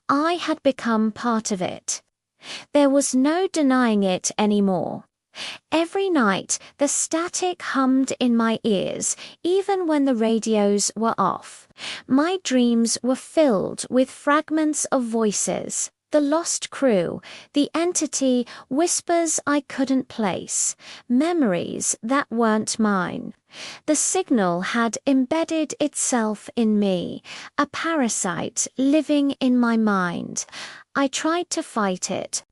I had become part of it. There was no denying it anymore. Every night, the static hummed in my ears, even when the radios were off. My dreams were filled with fragments of voices, the lost crew, the entity, whispers I couldn't place, memories that weren't mine. The signal had embedded itself in me, a parasite living in my mind. I tried to fight it.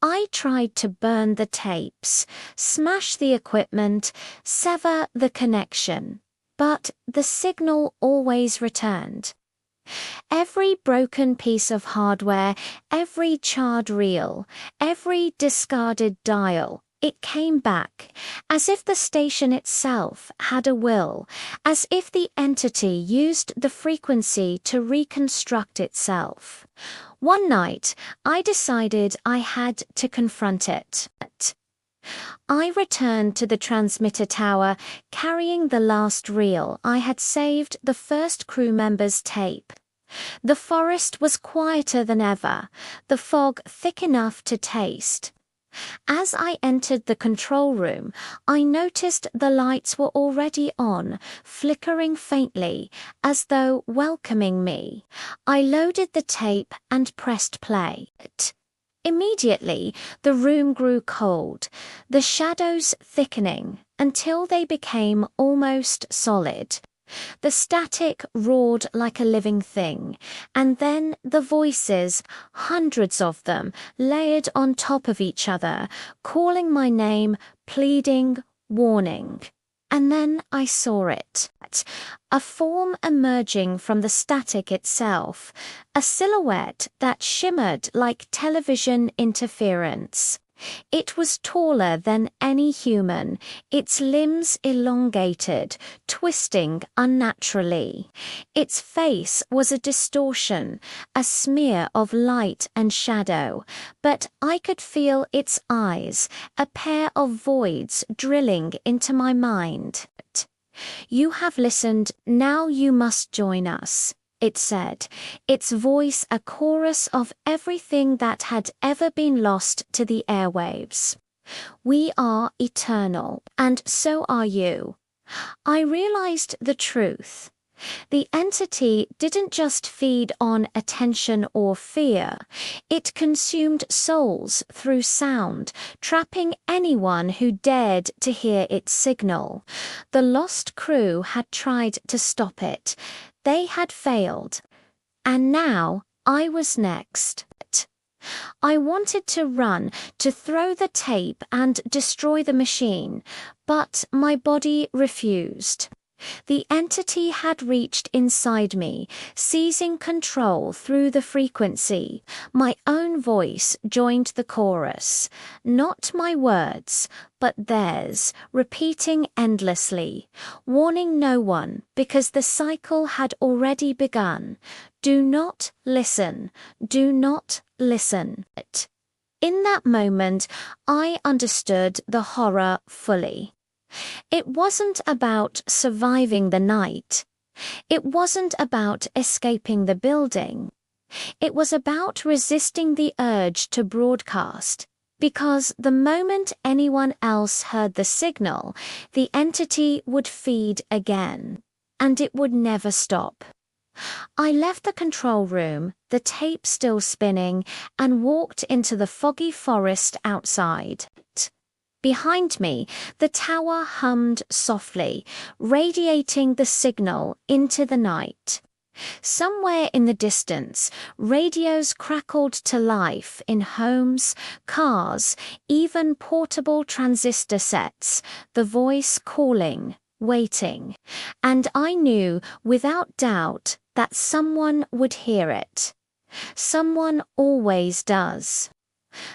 I tried to burn the tapes, smash the equipment, sever the connection, but the signal always returned. Every broken piece of hardware, every charred reel, every discarded dial, it came back, as if the station itself had a will, as if the entity used the frequency to reconstruct itself. One night, I decided I had to confront it. I returned to the transmitter tower, carrying the last reel I had saved the first crew member's tape. The forest was quieter than ever, the fog thick enough to taste. As I entered the control room, I noticed the lights were already on, flickering faintly, as though welcoming me. I loaded the tape and pressed play. Immediately, the room grew cold, the shadows thickening until they became almost solid. The static roared like a living thing, and then the voices, hundreds of them, layered on top of each other, calling my name, pleading, warning. And then I saw it, a form emerging from the static itself, a silhouette that shimmered like television interference. It was taller than any human, its limbs elongated, twisting unnaturally. Its face was a distortion, a smear of light and shadow, but I could feel its eyes, a pair of voids drilling into my mind. "You have listened, now you must join us," it said, its voice a chorus of everything that had ever been lost to the airwaves. "We are eternal, and so are you." I realized the truth. The entity didn't just feed on attention or fear. It consumed souls through sound, trapping anyone who dared to hear its signal. The lost crew had tried to stop it. They had failed. And now I was next. I wanted to run, to throw the tape and destroy the machine, but my body refused. The entity had reached inside me, seizing control through the frequency. My own voice joined the chorus. Not my words, but theirs, repeating endlessly, warning no one because the cycle had already begun. Do not listen. Do not listen. In that moment, I understood the horror fully. It wasn't about surviving the night. It wasn't about escaping the building. It was about resisting the urge to broadcast, because the moment anyone else heard the signal, the entity would feed again, and it would never stop. I left the control room, the tape still spinning, and walked into the foggy forest outside. Behind me, the tower hummed softly, radiating the signal into the night. Somewhere in the distance, radios crackled to life in homes, cars, even portable transistor sets, the voice calling, waiting. And I knew, without doubt, that someone would hear it. Someone always does.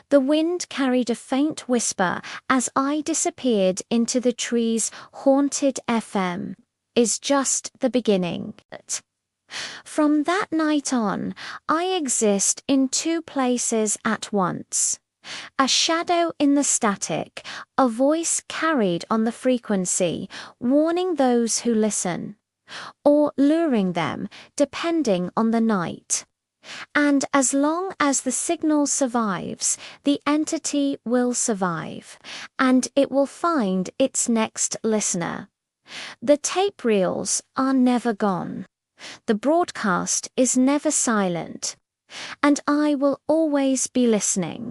The wind carried a faint whisper as I disappeared into the trees' haunted FM. Is just the beginning. From that night on, I exist in two places at once. A shadow in the static, a voice carried on the frequency, warning those who listen. or luring them, depending on the night. And as long as the signal survives, the entity will survive, and it will find its next listener. The tape reels are never gone. The broadcast is never silent. And I will always be listening.